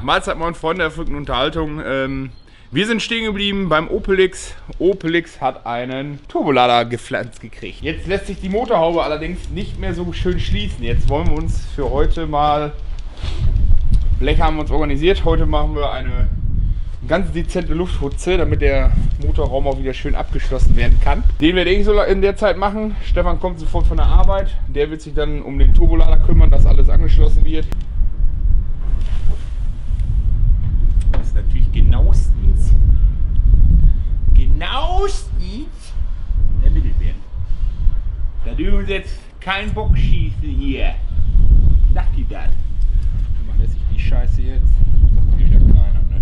Mahlzeit, moin Freunde der verrückten Unterhaltung. Wir sind stehen geblieben beim Opelix. Opelix hat einen Turbolader gepflanzt gekriegt. Jetzt lässt sich die Motorhaube allerdings nicht mehr so schön schließen. Jetzt wollen wir uns für heute mal... Blech haben wir uns organisiert. Heute machen wir eine ganz dezente Lufthutze, damit der Motorraum auch wieder schön abgeschlossen werden kann. Den werde ich so in der Zeit machen. Stefan kommt sofort von der Arbeit. Der wird sich dann um den Turbolader kümmern, dass alles angeschlossen wird. Das ist natürlich genauestens ermittelt werden. Da dürfen wir jetzt keinen Bock schießen hier. Sagt die das? Wie macht er sich die Scheiße jetzt? Das will ja keiner, ne?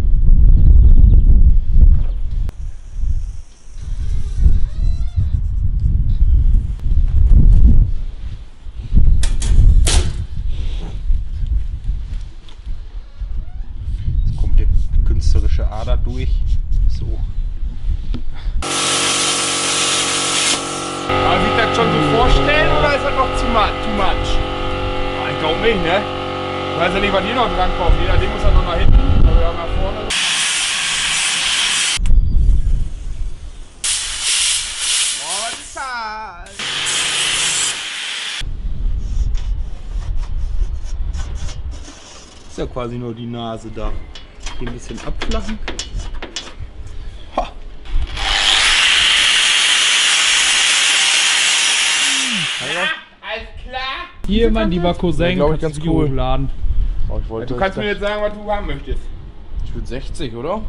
Jetzt kommt die künstlerische Ader durch. So. Aber sich das schon so vorstellen oder ist das noch too much? Ich glaube nicht, ne? Ich weiß ja nicht, was hier noch dran kommt. Jeder, dem muss halt noch nach hinten. Aber wir haben nach vorne. Boah, was ist das? Ist ja quasi nur die Nase da. Hier ein bisschen abflachen. Ha. Ja, alles klar. hier, mein lieber Cousin, glaube ich, ganz cool. hochladen. Oh, ich wollte Du kannst mir jetzt sagen, was du haben möchtest. Ich würde 60, oder?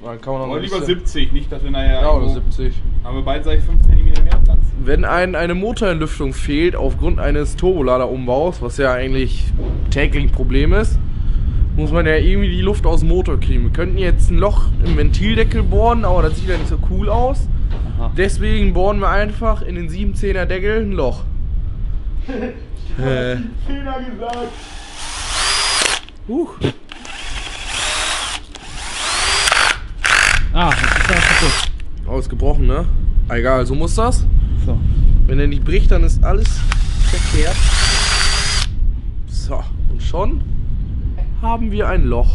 Dann kann man noch Oder ein lieber bisschen- 70, nicht dass wir nachher. Ja, oder 70. Haben wir beidseitig 5 cm mehr Platz. Wenn eine Motorentlüftung fehlt aufgrund eines Turboladerumbaus, was ja eigentlich täglich ein Problem ist, muss man ja irgendwie die Luft aus dem Motor kriegen. Wir könnten jetzt ein Loch im Ventildeckel bohren, aber das sieht ja nicht so cool aus. Aha. Deswegen bohren wir einfach in den 710er Deckel ein Loch. Fehler gesagt. Ah, das ist ja kaputt. Ausgebrochen, ne? Egal, so muss das. So. Wenn er nicht bricht, dann ist alles verkehrt. So, und schon haben wir ein Loch.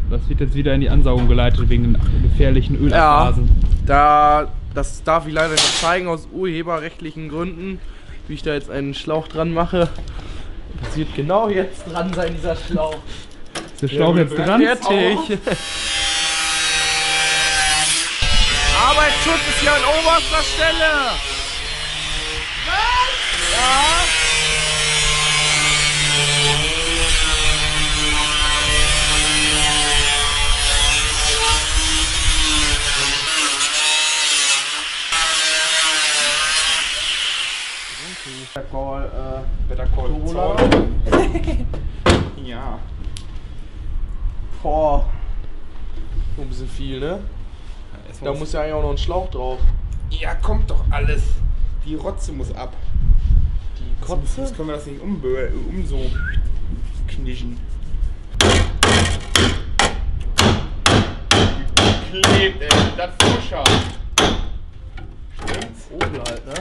Das wird jetzt wieder in die Ansaugung geleitet wegen den gefährlichen Ölabgasen. Das darf ich leider nicht zeigen aus urheberrechtlichen Gründen, wie ich da jetzt einen Schlauch dran mache. Das wird genau jetzt dran sein, dieser Schlauch. Ist der Schlauch jetzt dran? Fertig. Arbeitsschutz ist hier an oberster Stelle. Was? Ja. Better Call Saul. Ja. Boah. Ein bisschen viel, ne? Da muss ja eigentlich auch noch ein Schlauch drauf. Ja, kommt doch alles. Die Rotze muss ab. Die Kotze? Sonst können wir das nicht so knischen. Klebt, ey. Das Fuscher. Stimmt's? Opel halt, ne?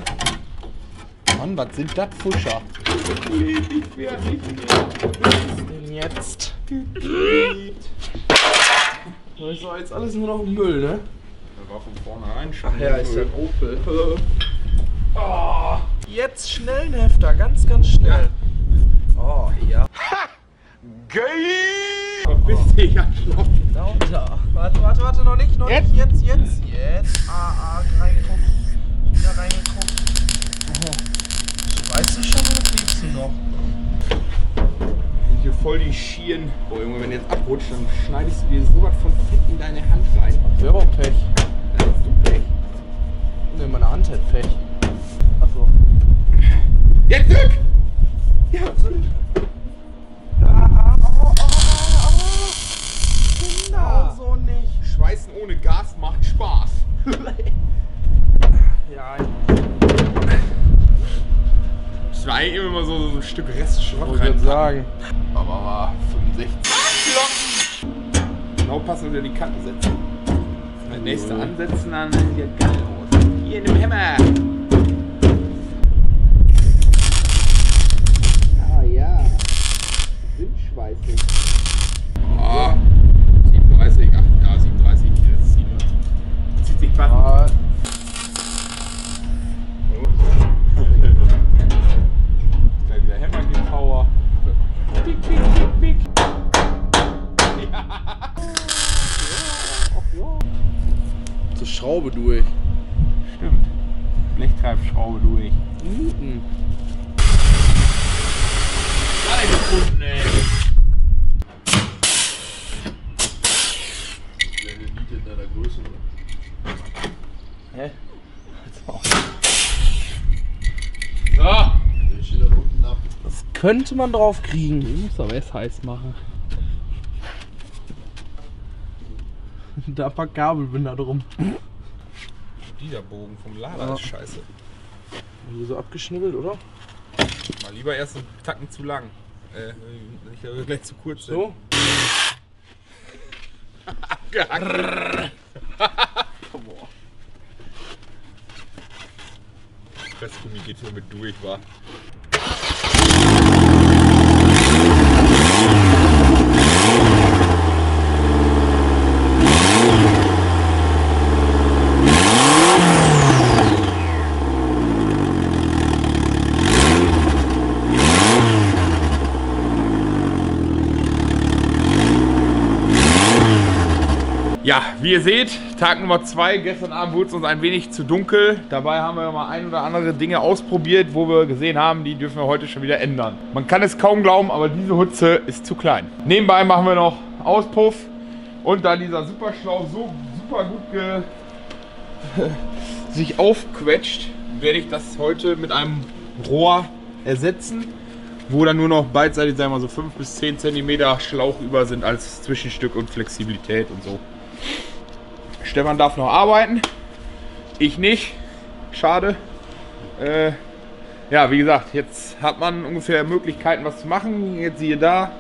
Mann, was sind das Fuscher? Geklebt, ich werde nicht Was ist denn jetzt? geklebt. Das ist doch jetzt alles nur noch Müll, ne? Das war von vornherein schon. Ach ja, ist ja ein Opel. Oh, jetzt schnell ein Hefter, ganz, ganz schnell. Oh, ja. Geil! Verpiss dich, Arschloch. Da und da. Warte, noch nicht, Jetzt? nicht. Jetzt. Reingeguckt. Wieder reingeguckt. Weißt du schon, oder fliegst du noch? Hier voll die Schieren. Oh Junge, wenn du jetzt abrutscht, dann schneidest du dir sowas von Fett in deine Hand rein. Wäre auch Pech. Dann hast du Pech. Ne, meine Hand hat Pech. Achso. Jetzt zurück! Ja, Genau so nicht. Schweißen ohne Gas macht Spaß. Ja, Das war eigentlich immer so ein Stück Restschrott wollte ich sagen. Aber 65 Glocken. Genau passen, dass wir die Kanten setzen. Das nächste ansetzen, dann sieht ja geil aus. Hier in dem Hämmer. Ah ja. Windschweißung. Oh. Schraube durch. Stimmt. Blechtreibschraube durch. Alle gefunden, ey. Liegt in deiner Größe, oder? Hä? So. Der steht da unten ab. Das könnte man drauf kriegen. Du musst aber erst heiß machen. Da ein paar Kabelbinder drum. Dieser Bogen vom Lader ist scheiße. Hier so abgeschnibbelt, oder? Mal lieber erst einen Tacken zu lang. Nicht gleich zu kurz. So. Abgehackt. Boah. Pressgummi geht hier mit durch, wa? Ja, wie ihr seht, Tag Nummer 2. Gestern Abend wurde es uns ein wenig zu dunkel. Dabei haben wir mal ein oder andere Dinge ausprobiert, wo wir gesehen haben, die dürfen wir heute schon wieder ändern. Man kann es kaum glauben, aber diese Hutze ist zu klein. Nebenbei machen wir noch Auspuff. Und da dieser Superschlauch so super gut sich aufquetscht, werde ich das heute mit einem Rohr ersetzen, wo dann nur noch beidseitig, sagen wir mal so 5 bis 10 cm Schlauch über sind als Zwischenstück und Flexibilität und so. Stefan darf noch arbeiten, ich nicht, schade. Ja, wie gesagt, jetzt hat man ungefähr Möglichkeiten, was zu machen. Jetzt siehe da,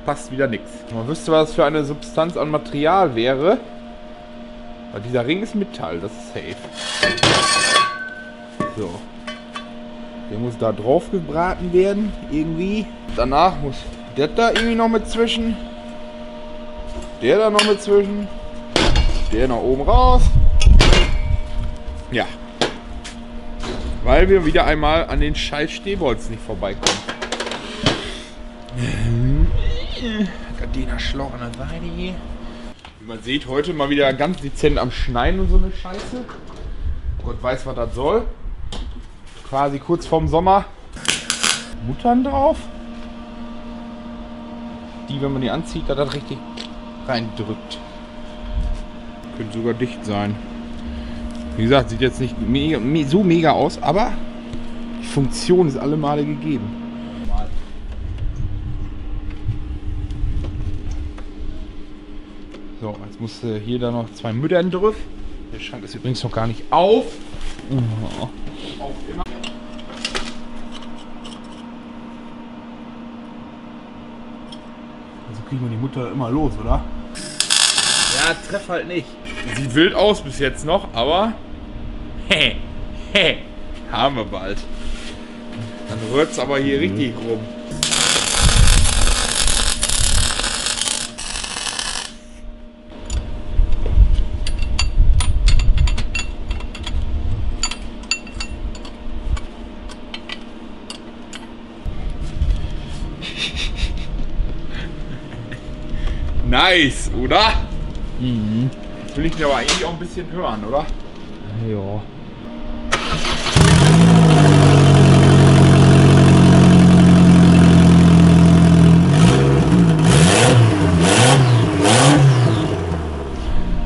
passt wieder nichts. Man wüsste, was für eine Substanz an Material wäre. Weil dieser Ring ist Metall, das ist safe. So. Der muss da drauf gebraten werden, irgendwie. Danach muss der da irgendwie noch mit zwischen. Der da noch mit zwischen. Der nach oben raus. Ja. Weil wir wieder einmal an den scheiß Stehbolzen nicht vorbeikommen. Gardena Schlauch an der Seite hier. Wie man sieht, heute mal wieder ganz dezent am Schneiden und so eine Scheiße. Gott weiß, was das soll. Quasi kurz vorm Sommer. Muttern drauf. Die, wenn man die anzieht, da das richtig reindrückt. Könnte sogar dicht sein. Wie gesagt, sieht jetzt nicht so mega aus, aber die Funktion ist alle Male gegeben. So, jetzt muss hier da noch 2 Müttern drauf. Der Schrank ist übrigens noch gar nicht auf. Oh. Auf immer. Also kriegen wir die Mutter immer los, oder? Ja, treff halt nicht. Sieht wild aus bis jetzt noch, aber haben wir bald. Dann rührt es aber hier richtig rum. Nice, oder? Mhm. Jetzt will ich mir aber eigentlich auch ein bisschen hören, oder? Ja.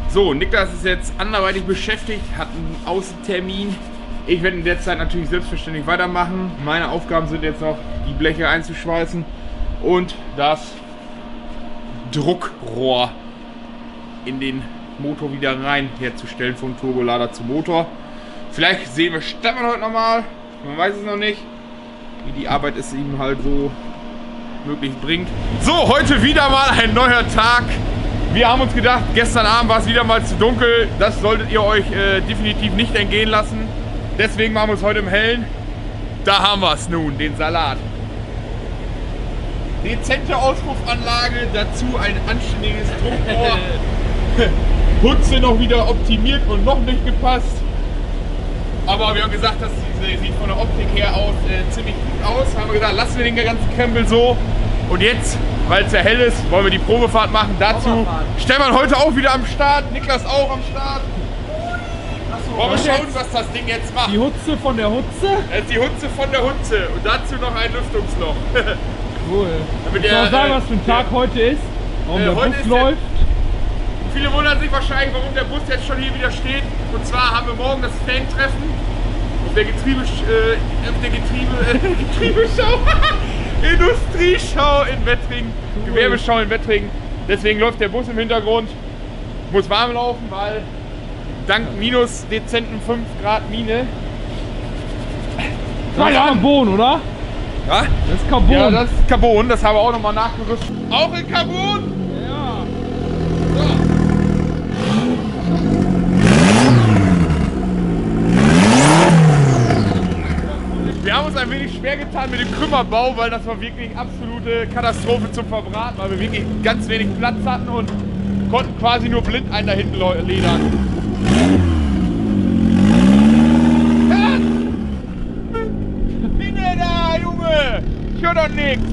So, Niklas ist jetzt anderweitig beschäftigt, hat einen Außentermin. Ich werde in der Zeit natürlich selbstverständlich weitermachen. Meine Aufgaben sind jetzt noch, die Bleche einzuschweißen und das Druckrohr in den Motor wieder rein herzustellen, vom Turbolader zum Motor. Vielleicht sehen wir Stefan heute nochmal, man weiß es noch nicht, wie die Arbeit es ihm halt so möglich bringt. So, heute wieder mal ein neuer Tag. Wir haben uns gedacht, gestern Abend war es wieder mal zu dunkel, das solltet ihr euch definitiv nicht entgehen lassen. Deswegen machen wir es heute im Hellen. Da haben wir es nun, den Salat. Dezente Auspuffanlage, dazu ein anständiges Druckrohr. Hutze noch wieder optimiert und noch nicht gepasst. Aber wir haben gesagt, das sieht von der Optik her aus ziemlich gut aus. Haben wir gesagt, lassen wir den ganzen Krempel so. Und jetzt, weil es ja hell ist, wollen wir die Probefahrt machen. Dazu Stefan heute auch wieder am Start, Niklas auch am Start. Wollen wir schauen, was das Ding jetzt macht. Die Hutze von der Hutze? Das ist die Hutze von der Hutze und dazu noch ein Lüftungsloch. Cool. Damit Ich der, soll sagen, was für ein Tag heute ist. Warum der heute Bus ist läuft. Viele wundern sich wahrscheinlich, warum der Bus jetzt schon hier wieder steht. Und zwar haben wir morgen das Fan-Treffen auf der Getriebeschau, Industrieschau in Wettringen, Gewerbeschau in Wettringen. Deswegen läuft der Bus im Hintergrund, muss warm laufen, weil dank minus dezenten 5 Grad Mine. Das ist Carbon, oder? Ja? Das ist Carbon. Ja, das ist Carbon, das haben wir auch nochmal nachgerüstet. Auch in Carbon? Ja. So. Wir haben uns ein wenig schwer getan mit dem Krümmerbau, weil das war wirklich absolute Katastrophe zum Verbraten, weil wir wirklich ganz wenig Platz hatten und konnten quasi nur blind einen da hinten ledern. Mine da, Junge! Ich hör doch nichts!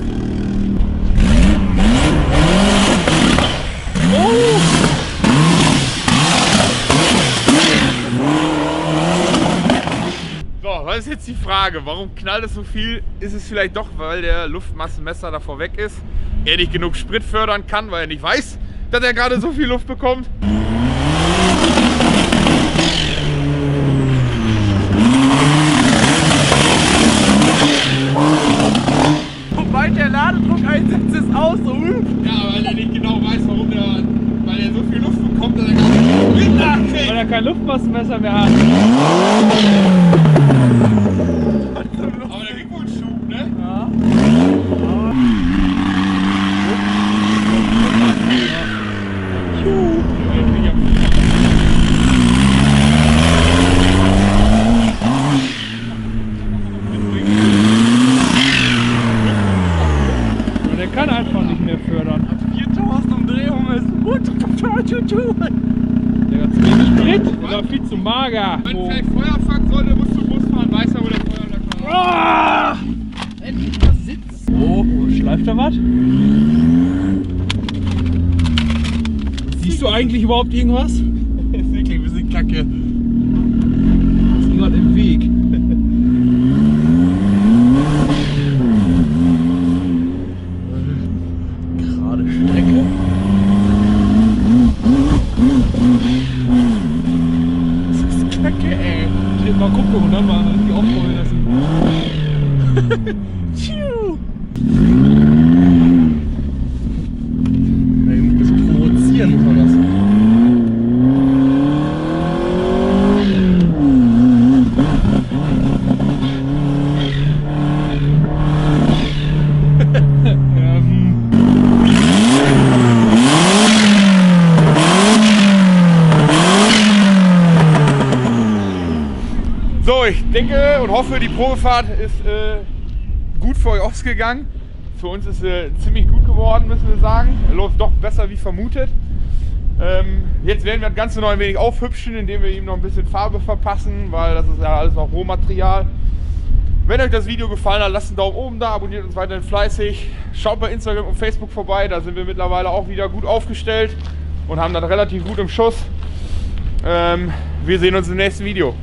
So, was ist jetzt die Frage? Warum knallt es so viel? Ist es vielleicht doch, weil der Luftmassenmesser davor weg ist? Er nicht genug Sprit fördern kann, weil er nicht weiß, dass er gerade so viel Luft bekommt? Sobald der Ladedruck einsetzt, ist aus. So. Ja, weil er nicht genau weiß, warum weil er so viel Luft bekommt, dass er gar nicht Sprit nachkriegt. Weil er kein Luftmassenmesser mehr hat. Aber der kriegt wohl einen Schub, ne? Ja. Der kann einfach nicht mehr fördern. 4000 Umdrehungen ist gut. Der hat zu wenig Sprit. Der war viel zu mager. Wenn vielleicht Feuer fangen sollte, musst du Bus fahren, weiß er, wo der Feuerlöscher ist. Ah! Endlich mal Sitz. Oh, schleift da was? Siehst du eigentlich überhaupt irgendwas? Das ist wirklich ein bisschen kacke. Ist jemand im Weg? Gerade Strecke. Das ist kacke, ey. Mal gucken und dann mal irgendwie aufrollen lassen. Tschiu. Ein bisschen provozieren muss man das. So, ich denke und hoffe, die Probefahrt ist gut für euch ausgegangen. Für uns ist sie ziemlich gut geworden, müssen wir sagen. Läuft doch besser wie vermutet. Jetzt werden wir das Ganze noch ein wenig aufhübschen, indem wir ihm noch ein bisschen Farbe verpassen, weil das ist ja alles noch Rohmaterial. Wenn euch das Video gefallen hat, lasst einen Daumen oben da, abonniert uns weiterhin fleißig. Schaut bei Instagram und Facebook vorbei, da sind wir mittlerweile auch wieder gut aufgestellt und haben das relativ gut im Schuss. Wir sehen uns im nächsten Video.